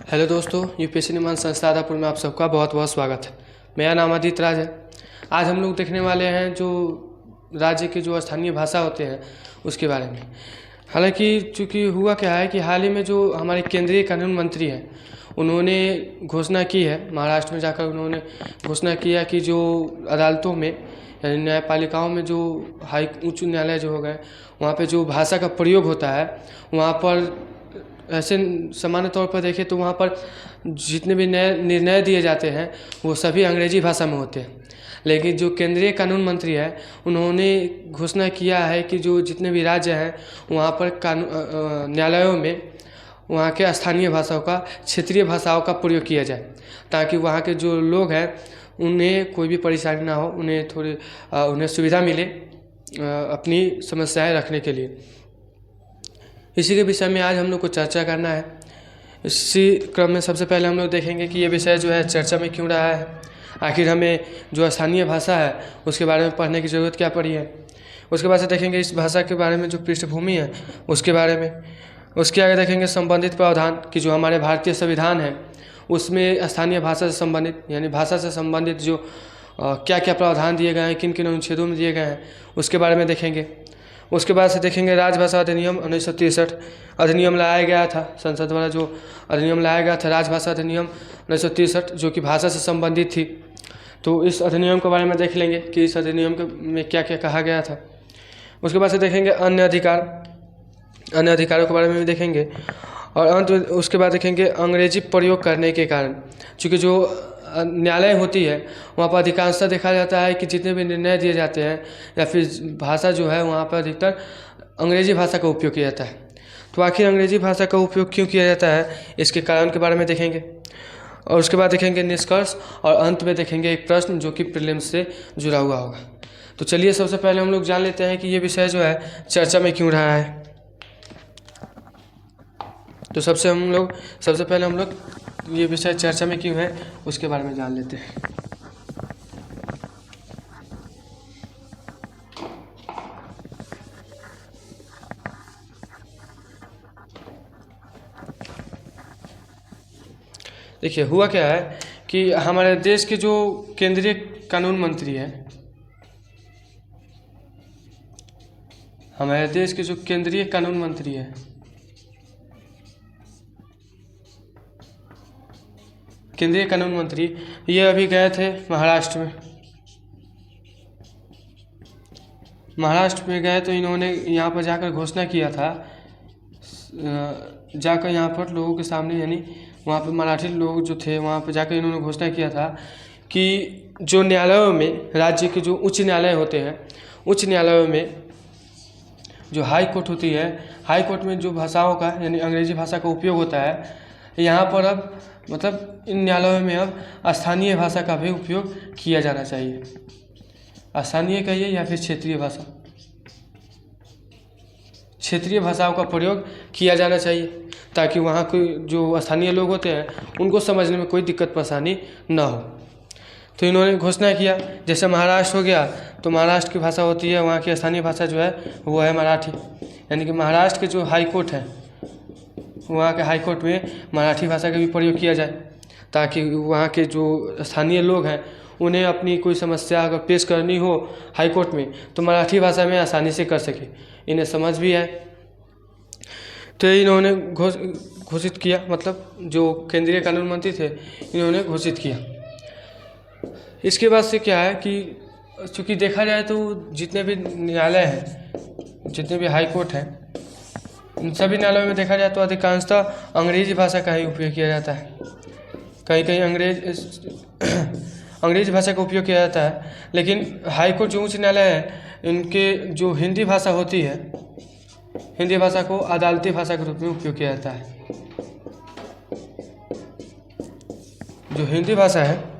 Hello दोस्तों, UPSC निर्माण संस्था आदापुर में आप सबका बहुत बहुत स्वागत है। मेरा नाम आदित्य राज है। आज हम लोग देखने वाले हैं जो राज्य के जो स्थानीय भाषा होते हैं उसके बारे में। हालांकि चूँकि हुआ क्या है कि हाल ही में जो हमारे केंद्रीय कानून मंत्री हैं उन्होंने घोषणा की है, महाराष्ट्र में जाकर उन्होंने घोषणा किया कि जो अदालतों में यानी न्यायपालिकाओं में जो उच्च न्यायालय जो हो गए वहाँ पे जो भाषा का प्रयोग होता है वहाँ पर ऐसे सामान्य तौर पर देखें तो वहाँ पर जितने भी नए निर्णय दिए जाते हैं वो सभी अंग्रेजी भाषा में होते हैं। लेकिन जो केंद्रीय कानून मंत्री है उन्होंने घोषणा किया है कि जो जितने भी राज्य हैं वहाँ पर न्यायालयों में वहाँ के स्थानीय भाषाओं का क्षेत्रीय भाषाओं का प्रयोग किया जाए ताकि वहाँ के जो लोग हैं उन्हें कोई भी परेशानी ना हो, उन्हें सुविधा मिले अपनी समस्याएं रखने के लिए। इसी के विषय में आज हम लोग को चर्चा करना है। इसी क्रम में सबसे पहले हम लोग देखेंगे कि ये विषय जो है चर्चा में क्यों रहा है, आखिर हमें जो स्थानीय भाषा है उसके बारे में पढ़ने की ज़रूरत क्या पड़ी है। उसके बाद से देखेंगे इस भाषा के बारे में जो पृष्ठभूमि है उसके बारे में। उसके आगे देखेंगे संबंधित प्रावधान कि जो हमारे भारतीय संविधान है उसमें स्थानीय भाषा से संबंधित यानी भाषा से संबंधित जो क्या क्या प्रावधान दिए गए हैं, किन किन अनुच्छेदों में दिए गए हैं उसके बारे में देखेंगे। उसके बाद से देखेंगे राजभाषा अधिनियम 1963 अधिनियम लाया गया था, संसद द्वारा जो अधिनियम लाया गया था राजभाषा अधिनियम 1963 जो कि भाषा से संबंधित थी। तो इस अधिनियम के बारे में देख लेंगे कि इस अधिनियम में क्या क्या कहा गया था। उसके बाद से देखेंगे अन्य अधिकारों के बारे में भी देखेंगे और अंत में उसके बाद देखेंगे अंग्रेजी प्रयोग करने के कारण। चूँकि जो न्यायालय होती है वहाँ पर अधिकांशतः देखा जाता है कि जितने भी निर्णय दिए जाते हैं या फिर भाषा जो है वहाँ पर अधिकतर अंग्रेजी भाषा का उपयोग किया जाता है। तो आखिर अंग्रेजी भाषा का उपयोग क्यों किया जाता है इसके कारण के बारे में देखेंगे और उसके बाद देखेंगे निष्कर्ष और अंत में देखेंगे एक प्रश्न जो कि प्रीलिम्स से जुड़ा हुआ होगा। तो चलिए सबसे पहले हम लोग जान लेते हैं कि ये विषय जो है चर्चा में क्यों रहा है। तो सबसे पहले हम लोग ये विषय चर्चा में क्यों है उसके बारे में जान लेते हैं। देखिए हुआ क्या है कि हमारे देश के जो केंद्रीय कानून मंत्री है, हमारे देश के जो केंद्रीय कानून मंत्री है केंद्रीय कानून मंत्री ये अभी गए थे महाराष्ट्र में गए तो इन्होंने यहाँ पर जाकर घोषणा किया था, जाकर यहाँ पर लोगों के सामने यानी वहाँ पर मराठी लोग जो थे वहाँ पर जाकर इन्होंने घोषणा किया था कि जो न्यायालयों में राज्य के जो उच्च न्यायालय होते हैं उच्च न्यायालयों में जो हाई कोर्ट होती है, हाई कोर्ट में जो भाषाओं का यानी अंग्रेजी भाषा का उपयोग होता है यहाँ पर अब मतलब इन न्यायालयों में अब स्थानीय भाषा का भी उपयोग किया जाना चाहिए। स्थानीय कहिए या फिर क्षेत्रीय भाषा, क्षेत्रीय भाषाओं का प्रयोग किया जाना चाहिए ताकि वहाँ के जो स्थानीय लोग होते हैं उनको समझने में कोई दिक्कत परेशानी ना हो। तो इन्होंने घोषणा किया, जैसे महाराष्ट्र हो गया तो महाराष्ट्र की भाषा होती है, वहाँ की स्थानीय भाषा जो है वो है मराठी। यानी कि महाराष्ट्र के जो हाई कोर्ट है वहाँ के हाई कोर्ट में मराठी भाषा का भी प्रयोग किया जाए ताकि वहाँ के जो स्थानीय लोग हैं उन्हें अपनी कोई समस्या अगर पेश करनी हो हाई कोर्ट में तो मराठी भाषा में आसानी से कर सके, इन्हें समझ भी आए। तो इन्होंने घोषित किया, मतलब जो केंद्रीय कानून मंत्री थे इन्होंने घोषित किया। इसके बाद से क्या है कि चूँकि देखा जाए तो जितने भी न्यायालय हैं, जितने भी हाई कोर्ट हैं, इन सभी न्यायालयों में देखा जाए तो अधिकांशतः अंग्रेजी भाषा का ही उपयोग किया जाता है। कहीं कहीं अंग्रेजी भाषा का उपयोग किया जाता है, लेकिन हाई कोर्ट जो उच्च न्यायालय है इनके जो हिंदी भाषा होती है, हिंदी भाषा को अदालती भाषा के रूप में उपयोग किया जाता है। जो हिंदी भाषा है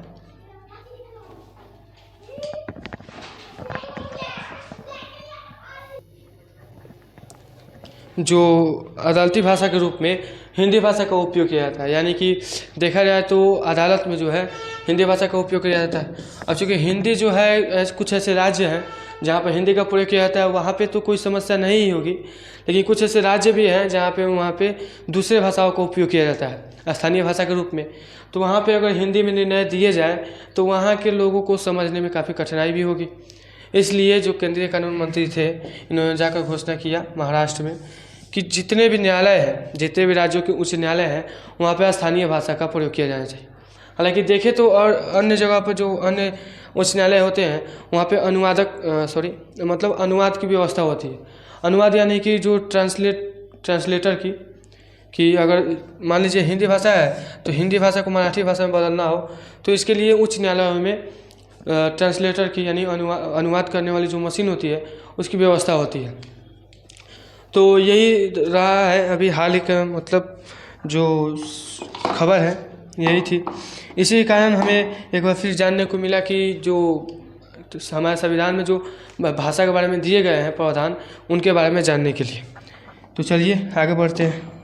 जो अदालती भाषा के रूप में हिंदी भाषा का उपयोग किया जाता है। यानी कि देखा जाए तो अदालत में जो है हिंदी भाषा का उपयोग किया जाता है। अब चूँकि हिंदी जो है कुछ ऐसे राज्य हैं जहाँ पर हिंदी का प्रयोग किया जाता है वहाँ पे तो कोई समस्या नहीं ही होगी, लेकिन कुछ ऐसे राज्य भी हैं जहाँ पे वहाँ पे दूसरे भाषाओं का उपयोग किया जाता है स्थानीय भाषा के रूप में। तो वहाँ पे अगर हिंदी में निर्णय दिए जाए तो वहाँ के लोगों को समझने में काफ़ी कठिनाई भी होगी। इसलिए जो केंद्रीय कानून मंत्री थे, इन्होंने जाकर घोषणा किया महाराष्ट्र में कि जितने भी न्यायालय हैं, जितने भी राज्यों के उच्च न्यायालय हैं, वहाँ पे स्थानीय भाषा का प्रयोग किया जाना चाहिए। हालांकि देखें तो और अन्य जगह पर जो अन्य उच्च न्यायालय होते हैं वहाँ पे अनुवाद की व्यवस्था होती है। अनुवाद यानी कि जो ट्रांसलेटर कि अगर मान लीजिए हिंदी भाषा है तो हिंदी भाषा को मराठी भाषा में बदलना हो तो इसके लिए उच्च न्यायालयों में ट्रांसलेटर की यानी अनुवाद करने वाली जो मशीन होती है उसकी व्यवस्था होती है। तो यही रहा है अभी हाल ही का जो खबर है यही थी। इसी कारण हमें एक बार फिर जानने को मिला कि जो हमारे संविधान में जो भाषा के बारे में दिए गए हैं प्रावधान, उनके बारे में जानने के लिए। तो चलिए आगे बढ़ते हैं।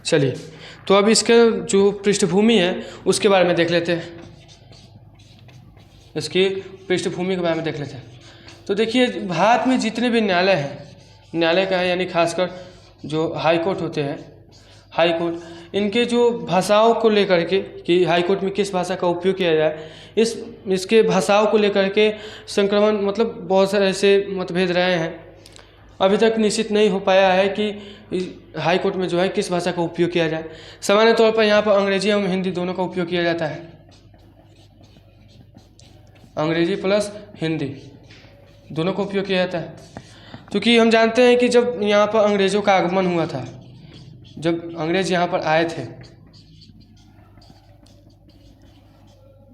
चलिए तो अब इसके जो पृष्ठभूमि है उसके बारे में देख लेते हैं। इसकी पृष्ठभूमि के बारे में देख लेते हैं। तो देखिए भारत में जितने भी न्यायालय हैं, न्यायालय का है यानी खासकर जो हाई कोर्ट होते हैं, हाई कोर्ट, इनके जो भाषाओं को लेकर के कि हाई कोर्ट में किस भाषा का उपयोग किया जाए, इसके भाषाओं को लेकर के संक्रमण बहुत सारे ऐसे मतभेद रहे हैं। अभी तक निश्चित नहीं हो पाया है कि हाई कोर्ट में जो है किस भाषा का उपयोग किया जाए। सामान्य तौर पर यहाँ पर अंग्रेजी एवं हिंदी दोनों का उपयोग किया जाता है, अंग्रेजी प्लस हिंदी दोनों का उपयोग किया जाता है। क्योंकि हम जानते हैं कि जब यहाँ पर अंग्रेज़ों का आगमन हुआ था, जब अंग्रेज यहाँ पर आए थे,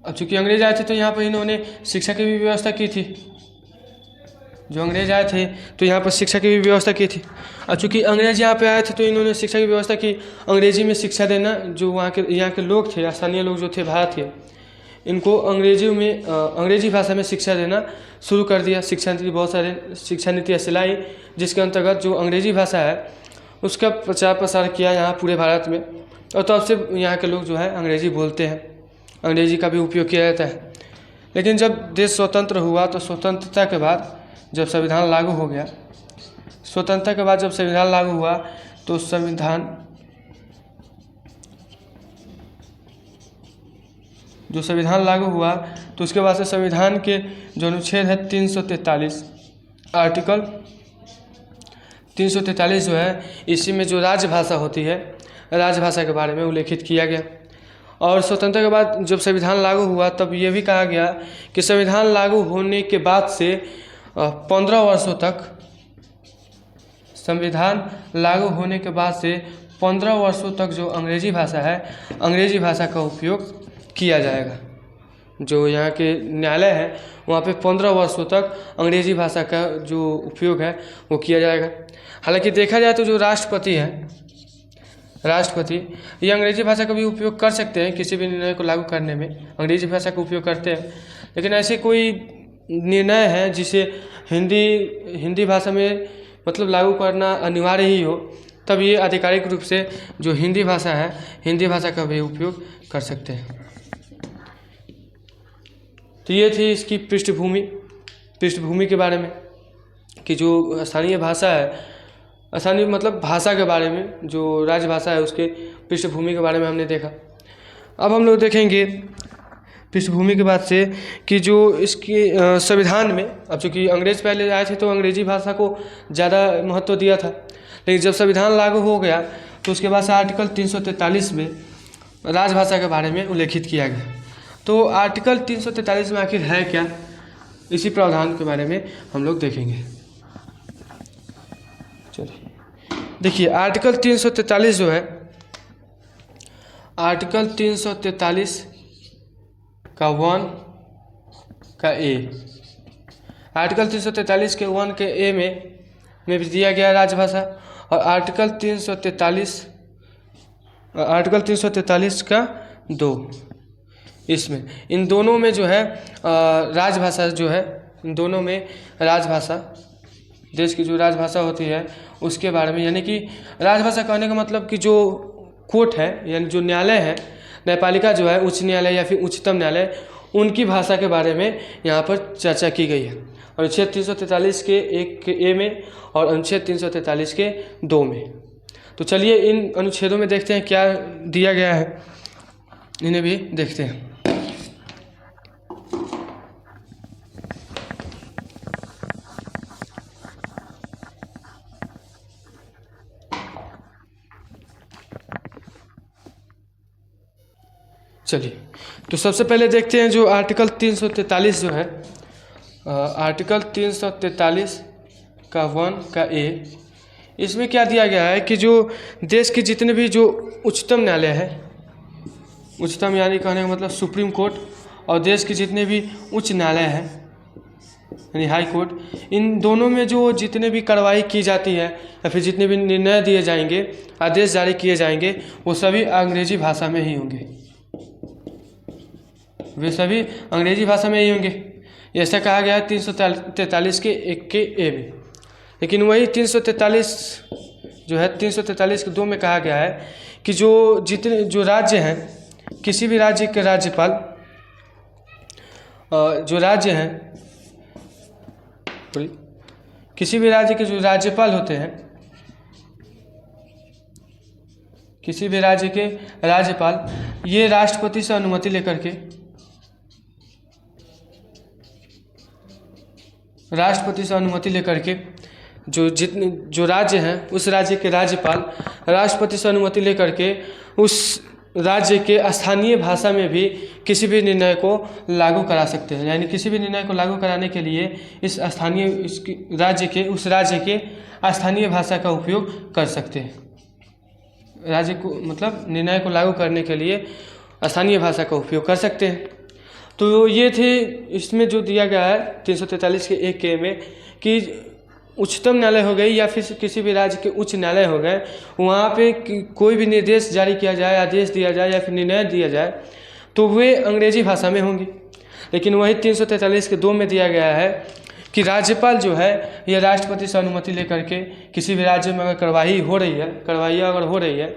अब चूँकि अंग्रेज आए थे तो यहाँ पर इन्होंने शिक्षा की भी व्यवस्था की थी। जो अंग्रेज आए थे तो यहाँ पर शिक्षा की भी व्यवस्था की थी। और चूँकि अंग्रेज यहाँ पे आए थे तो इन्होंने शिक्षा की व्यवस्था की, अंग्रेजी में शिक्षा देना। जो यहाँ के लोग थे, स्थानीय लोग जो थे भारत के, इनको अंग्रेजी भाषा में शिक्षा देना शुरू कर दिया। शिक्षा नीति बहुत सारे शिक्षा नीति ऐसे लाई जिसके अंतर्गत जो अंग्रेजी भाषा है उसका प्रचार प्रसार किया यहाँ पूरे भारत में। और तब से यहाँ के लोग जो है अंग्रेजी बोलते हैं, अंग्रेजी का भी उपयोग किया जाता है। लेकिन जब देश स्वतंत्र हुआ तो स्वतंत्रता के बाद जब संविधान लागू हो गया, स्वतंत्रता के बाद जब संविधान लागू हुआ तो संविधान लागू हुआ तो उसके बाद से संविधान के जो अनुच्छेद है 343 आर्टिकल 343 जो है, इसी में जो राजभाषा होती है, राजभाषा के बारे में उल्लेखित किया गया। और स्वतंत्रता के बाद जब संविधान लागू हुआ तब ये भी कहा गया कि संविधान लागू होने के बाद से 15 वर्षों तक, संविधान लागू होने के बाद से 15 वर्षों तक जो अंग्रेजी भाषा है, अंग्रेजी भाषा का उपयोग किया जाएगा। जो यहाँ के न्यायालय है वहाँ पे 15 वर्षों तक अंग्रेजी भाषा का जो उपयोग है वो किया जाएगा। हालांकि देखा जाए तो जो राष्ट्रपति हैं, राष्ट्रपति ये अंग्रेजी भाषा का भी उपयोग कर सकते हैं, किसी भी निर्णय को लागू करने में अंग्रेजी भाषा का उपयोग करते हैं। लेकिन ऐसे कोई निर्णय है जिसे हिंदी भाषा में लागू करना अनिवार्य ही हो, तब ये आधिकारिक रूप से जो हिंदी भाषा है, हिंदी भाषा का भी उपयोग कर सकते हैं। तो ये थी इसकी पृष्ठभूमि के बारे में कि जो स्थानीय भाषा है, स्थानीय भाषा के बारे में, जो राजभाषा है उसके पृष्ठभूमि के बारे में हमने देखा। अब हम लोग देखेंगे पृष्ठभूमि के बाद से कि जो इसकी संविधान में, अब चूँकि अंग्रेज पहले आए थे तो अंग्रेजी भाषा को ज़्यादा महत्व दिया था, लेकिन जब संविधान लागू हो गया तो उसके बाद से आर्टिकल 343 में राजभाषा के बारे में उल्लेखित किया गया। तो आर्टिकल 343 में आखिर है क्या, इसी प्रावधान के बारे में हम लोग देखेंगे। चलिए देखिए, आर्टिकल 343 जो है, आर्टिकल 343 का 1 का ए, आर्टिकल 343 के 1 के ए में भी दिया गया राजभाषा। और आर्टिकल 343 का 2, इसमें इन दोनों में जो है राजभाषा जो है, इन दोनों में राजभाषा, देश की जो राजभाषा होती है उसके बारे में, यानी कि राजभाषा कहने का मतलब कि जो कोर्ट है यानी जो न्यायालय है, न्यायपालिका जो है, उच्च न्यायालय या फिर उच्चतम न्यायालय, उनकी भाषा के बारे में यहाँ पर चर्चा की गई है। अनुच्छेद 343 के 1 के ए में और अनुच्छेद 343 के 2 में। तो चलिए इन अनुच्छेदों में देखते हैं क्या दिया गया है, इन्हें भी देखते हैं। चलिए तो सबसे पहले देखते हैं जो आर्टिकल 343 जो है, आर्टिकल 343 का 1 का ए, इसमें क्या दिया गया है कि जो देश के जितने भी जो उच्चतम न्यायालय है, उच्चतम यानी कहने का मतलब सुप्रीम कोर्ट, और देश के जितने भी उच्च न्यायालय हैं यानी हाई कोर्ट, इन दोनों में जो जितने भी कार्रवाई की जाती है या फिर जितने भी निर्णय दिए जाएंगे, आदेश जारी किए जाएंगे, वो सभी अंग्रेजी भाषा में ही होंगे, वे सभी अंग्रेजी भाषा में ही होंगे। ऐसा कहा गया है 343 के 1 के ए में। लेकिन वही 343 जो है 343 के 2 में कहा गया है कि जो राज्य हैं, किसी भी राज्य के राज्यपाल, जो राज्य हैं, किसी भी राज्य के जो राज्यपाल होते हैं, किसी भी राज्य के राज्यपाल, ये राष्ट्रपति से अनुमति लेकर के, राष्ट्रपति से अनुमति लेकर के जो राज्य हैं उस राज्य के राज्यपाल राष्ट्रपति से अनुमति लेकर के उस राज्य के स्थानीय भाषा में भी किसी भी निर्णय को लागू करा सकते हैं। यानी किसी भी निर्णय को लागू कराने के लिए इस राज्य के स्थानीय भाषा का उपयोग कर सकते हैं। राज्य को मतलब निर्णय को लागू करने के लिए स्थानीय भाषा का उपयोग कर सकते हैं। तो ये थे इसमें जो दिया गया है 343 के 1 के में कि उच्चतम न्यायालय हो गई या फिर किसी भी राज्य के उच्च न्यायालय हो गए, वहाँ पे कोई भी निर्देश जारी किया जाए, आदेश दिया जाए या फिर निर्णय दिया जाए तो वे अंग्रेजी भाषा में होंगी। लेकिन वही 343 के 2 में दिया गया है कि राज्यपाल जो है यह राष्ट्रपति से अनुमति लेकर के किसी भी राज्य में अगर कार्रवाई अगर हो रही है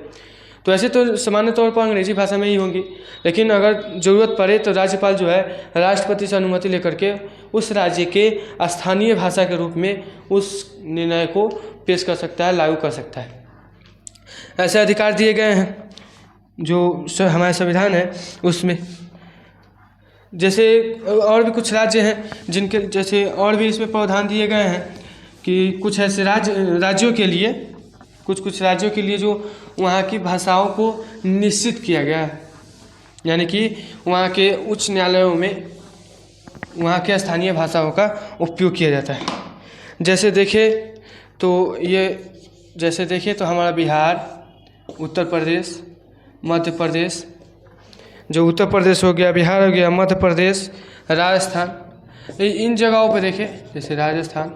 तो ऐसे तो सामान्य तौर पर अंग्रेजी भाषा में ही होंगी, लेकिन अगर ज़रूरत पड़े तो राज्यपाल जो है राष्ट्रपति से अनुमति लेकर के उस राज्य के स्थानीय भाषा के रूप में उस निर्णय को पेश कर सकता है, लागू कर सकता है। ऐसे अधिकार दिए गए हैं जो हमारे संविधान है उसमें। जैसे और भी कुछ राज्य हैं जिनके जैसे और भी इसमें प्रावधान दिए गए हैं कि कुछ ऐसे राज्यों के लिए कुछ राज्यों के लिए जो वहाँ की भाषाओं को निश्चित किया गया है, यानी कि वहाँ के उच्च न्यायालयों में वहाँ के स्थानीय भाषाओं का उपयोग किया जाता है। जैसे देखें तो हमारा बिहार, उत्तर प्रदेश, मध्य प्रदेश, जो उत्तर प्रदेश हो गया, बिहार हो गया, मध्य प्रदेश, राजस्थान, इन जगहों पर देखें जैसे राजस्थान,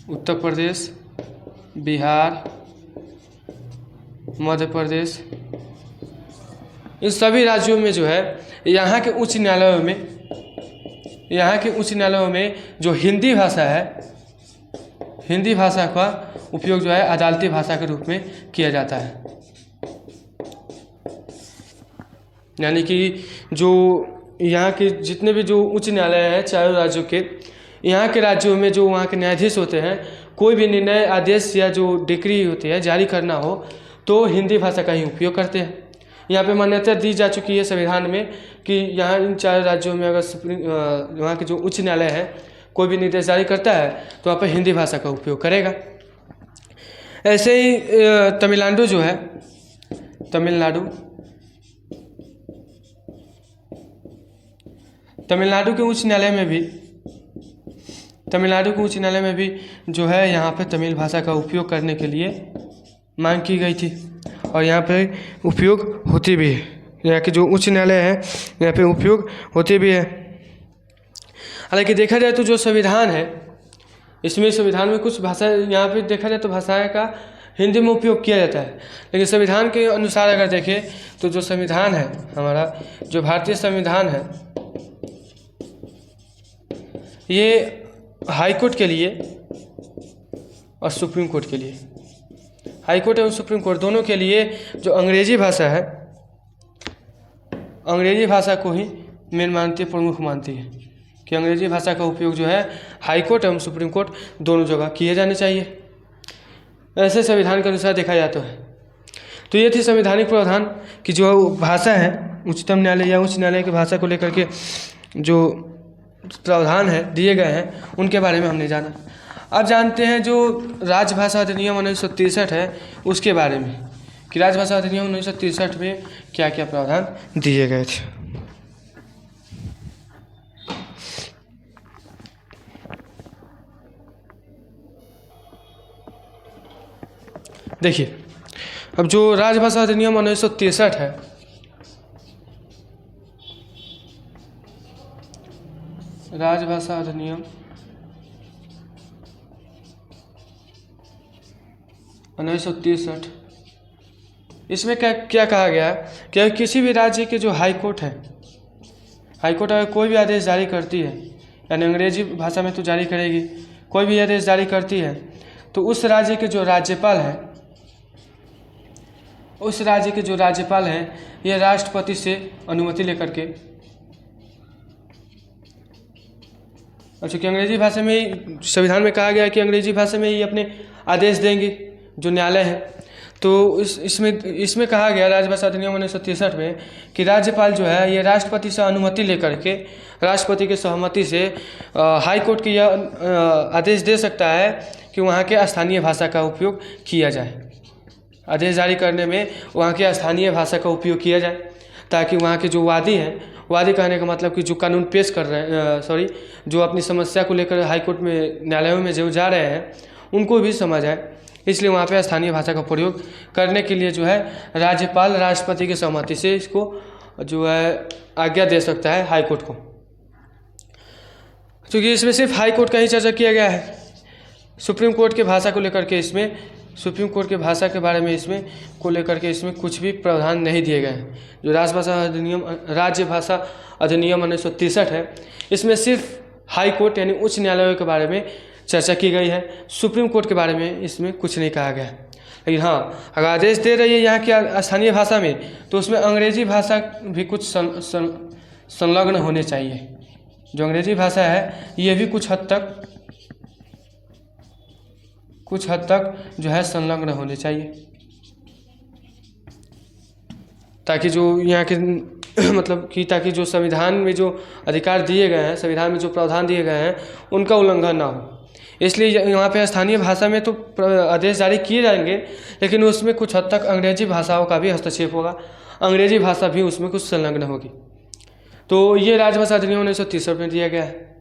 उत्तर प्रदेश, बिहार, मध्य प्रदेश, इन सभी राज्यों में जो है यहाँ के उच्च न्यायालयों में जो हिंदी भाषा है, हिंदी भाषा का उपयोग जो है अदालती भाषा के रूप में किया जाता है। यानी कि जो यहाँ के जितने भी जो उच्च न्यायालय हैं चारों राज्यों के, यहाँ के राज्यों में जो वहाँ के न्यायाधीश होते हैं, कोई भी निर्णय, आदेश या जो डिक्री होती है जारी करना हो तो हिंदी भाषा का ही उपयोग करते हैं। यहाँ पे मान्यता दी जा चुकी है संविधान में कि यहाँ इन चार राज्यों में अगर वहाँ के जो उच्च न्यायालय है कोई भी निर्देश जारी करता है तो वहाँ पर हिंदी भाषा का उपयोग करेगा। ऐसे ही तमिलनाडु जो है, तमिलनाडु के उच्च न्यायालय में भी जो है यहाँ पे तमिल भाषा का उपयोग करने के लिए मांग की गई थी और यहाँ पे उपयोग होती भी है। यहाँ के जो उच्च न्यायालय है यहाँ पे उपयोग होती भी है। हालांकि देखा जाए तो जो संविधान है इसमें संविधान में कुछ भाषा यहाँ पे देखा जाए तो भाषा का हिंदी में उपयोग किया जाता है। लेकिन संविधान के अनुसार अगर देखें तो जो संविधान है हमारा, जो भारतीय संविधान है, ये हाई कोर्ट के लिए और सुप्रीम कोर्ट के लिए, हाई कोर्ट और सुप्रीम कोर्ट दोनों के लिए जो अंग्रेजी भाषा है, अंग्रेजी भाषा को ही मेन मानती है, प्रमुख मानती है कि अंग्रेजी भाषा का उपयोग जो है हाई कोर्ट एवं सुप्रीम कोर्ट दोनों जगह किए जाने चाहिए, ऐसे संविधान के अनुसार देखा जाता है। तो ये थी संवैधानिक प्रावधान कि जो भाषा है, उच्चतम न्यायालय या उच्च न्यायालय की भाषा को लेकर के जो प्रावधान है दिए गए हैं उनके बारे में हमने जाना। अब जानते हैं जो राजभाषा अधिनियम 1963 है उसके बारे में कि राजभाषा अधिनियम 1963 में क्या क्या प्रावधान दिए गए थे। देखिए, अब जो राजभाषा अधिनियम 1963 है, राजभाषा अधिनियम 1963, इसमें क्या क्या कहा गया है कि किसी भी राज्य के जो हाई कोर्ट है, हाई कोर्ट अगर कोई भी आदेश जारी करती है, यानी अंग्रेजी भाषा में तो जारी करेगी, कोई भी आदेश जारी करती है तो उस राज्य के जो राज्यपाल है, उस राज्य के जो राज्यपाल हैं ये राष्ट्रपति से अनुमति लेकर के, चूँकि अंग्रेजी भाषा में ही संविधान में कहा गया है कि अंग्रेजी भाषा में ही अपने आदेश देंगे जो न्यायालय है, तो इसमें कहा गया राजभाषा अधिनियम 1963 में कि राज्यपाल जो है ये राष्ट्रपति से अनुमति लेकर के, राष्ट्रपति की सहमति से हाई कोर्ट की यह आदेश दे सकता है कि वहाँ के स्थानीय भाषा का उपयोग किया जाए। आदेश जारी करने में वहाँ की स्थानीय भाषा का उपयोग किया जाए ताकि वहाँ के जो वादी हैं, वादी कहने का मतलब कि जो कानून पेश कर रहे हैं, जो अपनी समस्या को लेकर हाई कोर्ट में, न्यायालयों में जो जा रहे हैं, उनको भी समझ आए, इसलिए वहाँ पे स्थानीय भाषा का प्रयोग करने के लिए जो है राज्यपाल राष्ट्रपति की सहमति से इसको जो है आज्ञा दे सकता है हाई कोर्ट को। क्योंकि इसमें सिर्फ हाई कोर्ट का ही चर्चा किया गया है, सुप्रीम कोर्ट के भाषा को लेकर के इसमें, सुप्रीम कोर्ट के भाषा के बारे में इसमें को लेकर के इसमें कुछ भी प्रावधान नहीं दिए गए हैं। जो राज्य भाषा अधिनियम 1963 है, इसमें सिर्फ हाई कोर्ट यानी उच्च न्यायालयों के बारे में चर्चा की गई है, सुप्रीम कोर्ट के बारे में इसमें कुछ नहीं कहा गया। लेकिन हाँ, अगर आदेश दे रही है यहाँ की स्थानीय भाषा में तो उसमें अंग्रेजी भाषा भी कुछ संलग्न होने चाहिए। जो अंग्रेजी भाषा है ये भी कुछ हद तक जो है संलग्न होने चाहिए, ताकि जो यहाँ के मतलब कि ताकि जो संविधान में जो अधिकार दिए गए हैं, संविधान में जो प्रावधान दिए गए हैं उनका उल्लंघन ना हो। इसलिए यहाँ पे स्थानीय भाषा में तो आदेश जारी किए जाएंगे, लेकिन उसमें कुछ हद तक अंग्रेजी भाषाओं का भी हस्तक्षेप होगा, अंग्रेजी भाषा भी उसमें कुछ संलग्न होगी। तो ये राजभाषा अधिनियम 1963 में दिया गया है।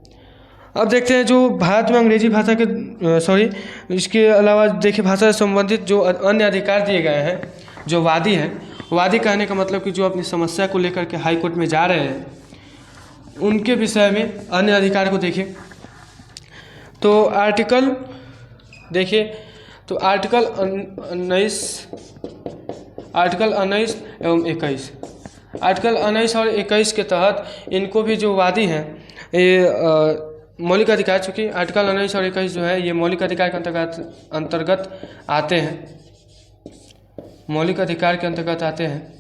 अब देखते हैं जो भारत में अंग्रेजी भाषा के इसके अलावा देखिए भाषा से संबंधित जो अन्य अधिकार दिए गए हैं, जो वादी हैं, वादी कहने का मतलब कि जो अपनी समस्या को लेकर के हाई कोर्ट में जा रहे हैं उनके विषय में अन्य अधिकार को देखें तो आर्टिकल देखिए, तो आर्टिकल 19 एवं 21, आर्टिकल 19 और 21 के तहत इनको भी जो वादी हैं ये मौलिक अधिकार, चूँकि आर्टिकल 19 और 21 जो है ये मौलिक अधिकार के अंतर्गत आते हैं, मौलिक अधिकार के अंतर्गत आते हैं।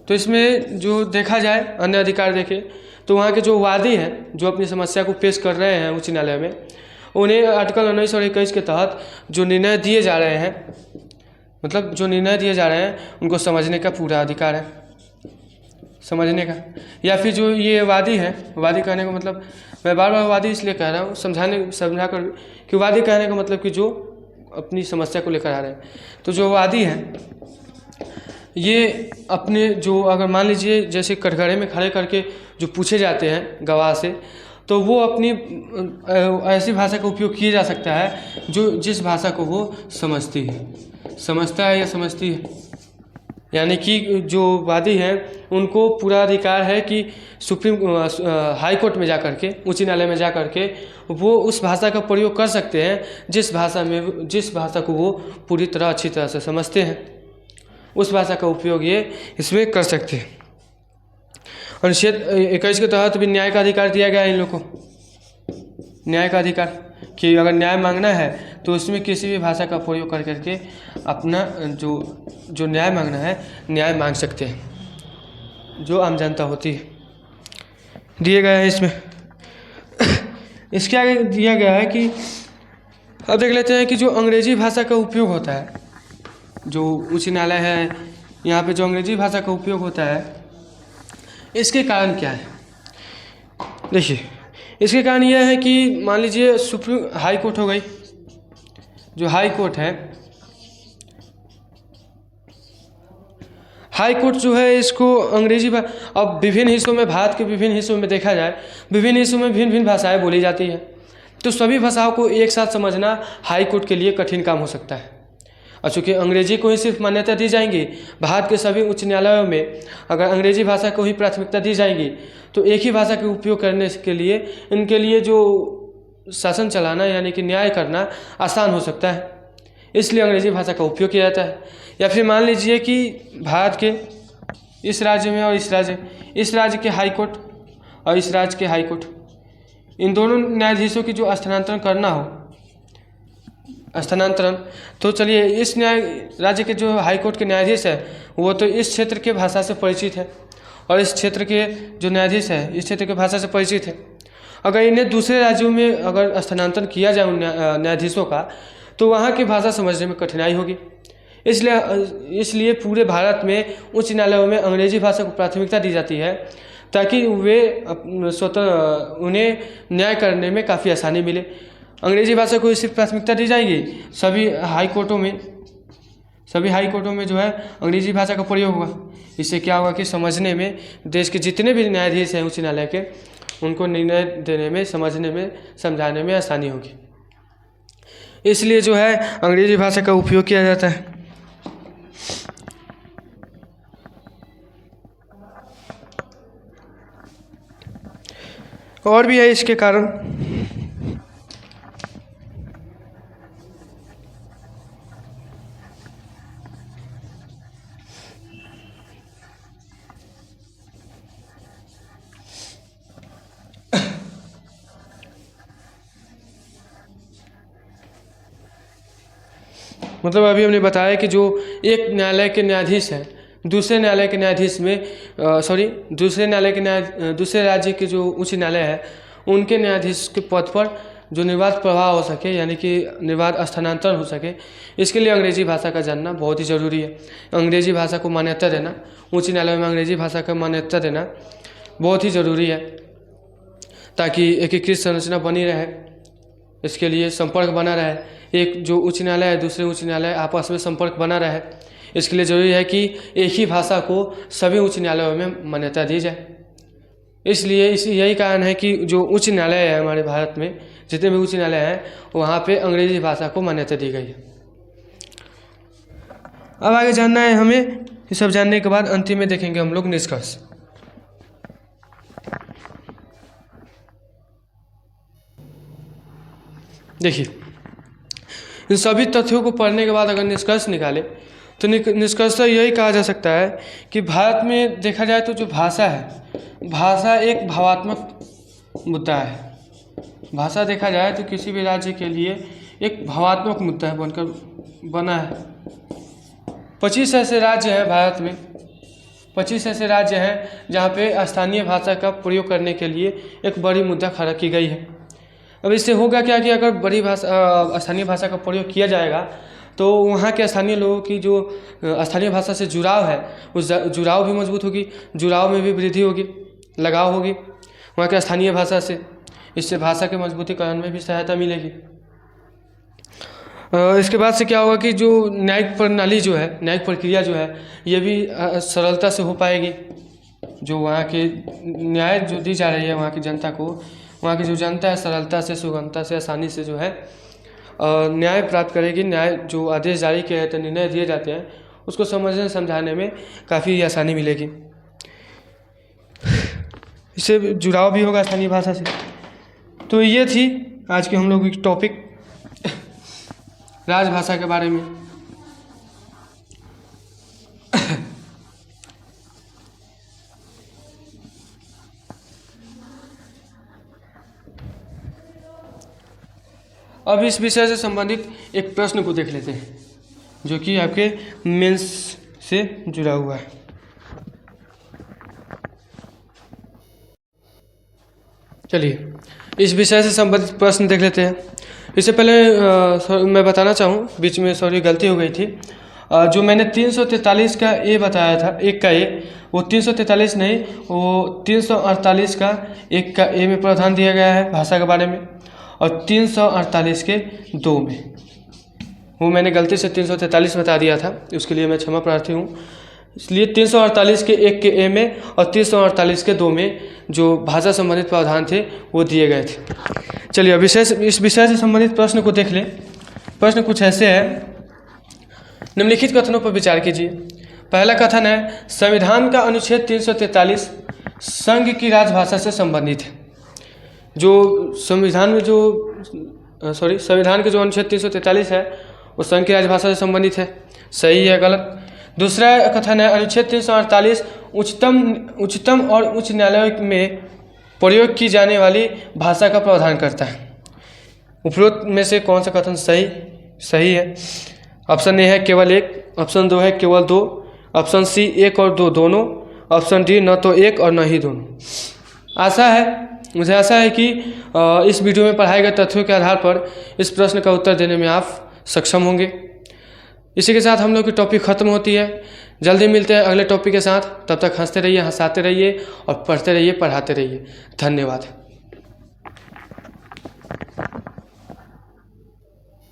तो इसमें जो देखा जाए अन्य अधिकार देखें तो वहाँ के जो वादी हैं जो अपनी समस्या को पेश कर रहे हैं उच्च न्यायालय में, उन्हें आर्टिकल 19 और 21 के तहत जो निर्णय दिए जा रहे हैं, मतलब जो निर्णय दिए जा रहे हैं उनको समझने का पूरा अधिकार है, समझने का। या फिर जो ये वादी है, वादी कहने का मतलब, मैं बार बार वादी इसलिए कह रहा हूँ समझा कर कि वादी कहने का मतलब कि जो अपनी समस्या को लेकर आ रहे हैं। तो जो वादी हैं ये अपने जो, अगर मान लीजिए जैसे कटघरे में खड़े करके जो पूछे जाते हैं गवाह से, तो वो अपनी ऐसी भाषा का उपयोग किया जा सकता है जो जिस भाषा को वो समझता है या समझती है, यानी कि जो वादी हैं उनको पूरा अधिकार है कि हाई कोर्ट में जा कर के, उच्च न्यायालय में जा कर के वो उस भाषा का प्रयोग कर सकते हैं जिस भाषा को वो पूरी तरह अच्छी तरह से समझते हैं, उस भाषा का उपयोग ये इसमें कर सकते हैं। अनुच्छेद 21 के तहत भी न्याय का अधिकार दिया गया है इन लोगों को, न्याय का अधिकार कि अगर न्याय मांगना है तो उसमें किसी भी भाषा का प्रयोग कर करके अपना जो न्याय मांगना है न्याय मांग सकते हैं, जो आम जनता होती है। दिया गया है इसमें इसके आगे दिया गया है कि अब देख लेते हैं कि जो अंग्रेजी भाषा का उपयोग होता है, जो उच्च न्यायालय है यहाँ पे जो अंग्रेजी भाषा का उपयोग होता है, इसके कारण क्या है। देखिए, इसके कारण यह है कि मान लीजिए सुप्रीम हाई कोर्ट हो गई, जो हाई कोर्ट है, हाई कोर्ट जो है इसको अंग्रेजी अब विभिन्न हिस्सों में, भारत के विभिन्न हिस्सों में देखा जाए, विभिन्न हिस्सों में भिन्न भिन्न भाषाएं बोली जाती हैं, तो सभी भाषाओं को एक साथ समझना हाई कोर्ट के लिए कठिन काम हो सकता है। और चूँकि अंग्रेजी को ही सिर्फ मान्यता दी जाएंगी, भारत के सभी उच्च न्यायालयों में अगर अंग्रेजी भाषा को ही प्राथमिकता दी जाएगी तो एक ही भाषा के उपयोग करने के लिए इनके लिए जो शासन चलाना यानी कि न्याय करना आसान हो सकता है, इसलिए अंग्रेजी भाषा का उपयोग किया जाता है। या फिर मान लीजिए कि भारत के इस राज्य में और इस राज्य के हाई कोर्ट और इस राज्य के हाई कोर्ट, इन दोनों न्यायाधीशों की जो स्थानांतरण करना हो, स्थानांतरण, तो चलिए इस राज्य के जो हाई कोर्ट के न्यायाधीश है वो तो इस क्षेत्र के भाषा से परिचित है और इस क्षेत्र के जो न्यायाधीश है इस क्षेत्र के भाषा से परिचित है। अगर इन्हें दूसरे राज्यों में अगर स्थानांतरण किया जाए उन न्यायाधीशों का, तो वहाँ की भाषा समझने में कठिनाई होगी। इसलिए पूरे भारत में उच्च न्यायालयों में अंग्रेजी भाषा को प्राथमिकता दी जाती है ताकि वे उन्हें न्याय करने में काफ़ी आसानी मिले। अंग्रेजी भाषा को सिर्फ प्राथमिकता दी जाएगी, सभी हाई कोर्टों में जो है अंग्रेजी भाषा का प्रयोग होगा। इससे क्या होगा कि समझने में देश के जितने भी न्यायाधीश हैं उच्च न्यायालय के, उनको निर्णय देने में, समझने में, समझाने में आसानी होगी। इसलिए जो है अंग्रेजी भाषा का उपयोग किया जाता है। और भी है इसके कारण। मतलब अभी हमने बताया कि जो एक न्यायालय के न्यायाधीश हैं दूसरे न्यायालय के न्यायाधीश में दूसरे राज्य के जो उच्च न्यायालय है उनके न्यायाधीश के पद पर जो निर्बाध प्रवाह हो सके, यानी कि निर्बाध स्थानांतरण हो सके, इसके लिए अंग्रेजी भाषा का जानना बहुत ही ज़रूरी है। अंग्रेजी भाषा को मान्यता देना, उच्च न्यायालय में अंग्रेजी भाषा का मान्यता देना बहुत ही ज़रूरी है ताकि एकीकृत संरचना बनी रहे। इसके लिए संपर्क बना रहे, एक जो उच्च न्यायालय है दूसरे उच्च न्यायालय आपस में संपर्क बना रहे। इसके लिए ज़रूरी है कि एक ही भाषा को सभी उच्च न्यायालयों में मान्यता दी जाए। इसलिए यही कारण है कि जो उच्च न्यायालय है हमारे भारत में, जितने भी उच्च न्यायालय हैं वहाँ पे अंग्रेजी भाषा को मान्यता दी गई है। अब आगे जानना है हमें, ये सब जानने के बाद अंतिम में देखेंगे हम लोग निष्कर्ष। देखिए, इन सभी तथ्यों को पढ़ने के बाद अगर निष्कर्ष निकाले तो निष्कर्ष यही कहा जा सकता है कि भारत में देखा जाए तो जो भाषा है, भाषा एक भावात्मक मुद्दा है। भाषा देखा जाए तो किसी भी राज्य के लिए एक भावात्मक मुद्दा है, बनकर बना है। 25 ऐसे राज्य हैं भारत में, 25 ऐसे राज्य हैं जहाँ पे स्थानीय भाषा का प्रयोग करने के लिए एक बड़ी मुद्दा खड़ा की गई है। अब इससे होगा क्या कि अगर बड़ी भाषा स्थानीय भाषा का प्रयोग किया जाएगा तो वहाँ के स्थानीय लोगों की जो स्थानीय भाषा से जुड़ाव है उस जुड़ाव भी मजबूत होगी, जुड़ाव में भी वृद्धि होगी, लगाव होगी वहाँ के स्थानीय भाषा से। इससे भाषा के मजबूतीकरण में भी सहायता मिलेगी। इसके बाद से क्या होगा कि जो न्यायिक प्रणाली जो है, न्यायिक प्रक्रिया जो है, ये भी सरलता से हो पाएगी। जो वहाँ के न्याय जो दी जा रही है वहाँ की जनता को, वहाँ की जो जनता है सरलता से, सुगमता से, आसानी से जो है न्याय प्राप्त करेगी। न्याय जो आदेश जारी किए जाते हैं, निर्णय दिए जाते हैं, उसको समझने समझाने में काफ़ी आसानी मिलेगी, इससे जुड़ाव भी होगा स्थानीय भाषा से। तो ये थी आज के हम लोग की टॉपिक राजभाषा के बारे में। अब इस विषय से संबंधित एक प्रश्न को देख लेते हैं जो कि आपके मेंस से जुड़ा हुआ है। चलिए इस विषय से संबंधित प्रश्न देख लेते हैं। इससे पहले मैं बताना चाहूँ, बीच में सॉरी गलती हो गई थी। जो मैंने 343 का ए बताया था, एक का ए, वो 343 नहीं, वो 348 का एक का ए में प्रावधान दिया गया है भाषा के बारे में, और 348 के 2 में। वो मैंने गलती से 343 बता दिया था, उसके लिए मैं क्षमा प्रार्थी हूँ। इसलिए 348 के 1 के ए में और 348 के 2 में जो भाषा संबंधित प्रावधान थे वो दिए गए थे। चलिए अब इस विषय से संबंधित प्रश्न को देख लें। प्रश्न कुछ ऐसे है, निम्नलिखित कथनों पर विचार कीजिए। पहला कथन है, संविधान का अनुच्छेद 343 संघ की राजभाषा से संबंधित है। जो संविधान के जो अनुच्छेद 343 है वो संघ की राजभाषा से संबंधित है। सही है गलत? दूसरा कथन है, अनुच्छेद 348 उच्चतम और उच्च न्यायालय में प्रयोग की जाने वाली भाषा का प्रावधान करता है। उपरोक्त में से कौन सा कथन सही है? ऑप्शन ए है केवल एक, ऑप्शन 2 है केवल 2, ऑप्शन सी 1 और 2 दोनों, ऑप्शन डी न तो एक और न ही दोनों। मुझे आशा है कि इस वीडियो में पढ़ाए गए तथ्यों के आधार पर इस प्रश्न का उत्तर देने में आप सक्षम होंगे। इसी के साथ हम लोग की टॉपिक ख़त्म होती है। जल्दी मिलते हैं अगले टॉपिक के साथ। तब तक हंसते रहिए, हंसाते रहिए और पढ़ते रहिए, पढ़ाते रहिए। धन्यवाद।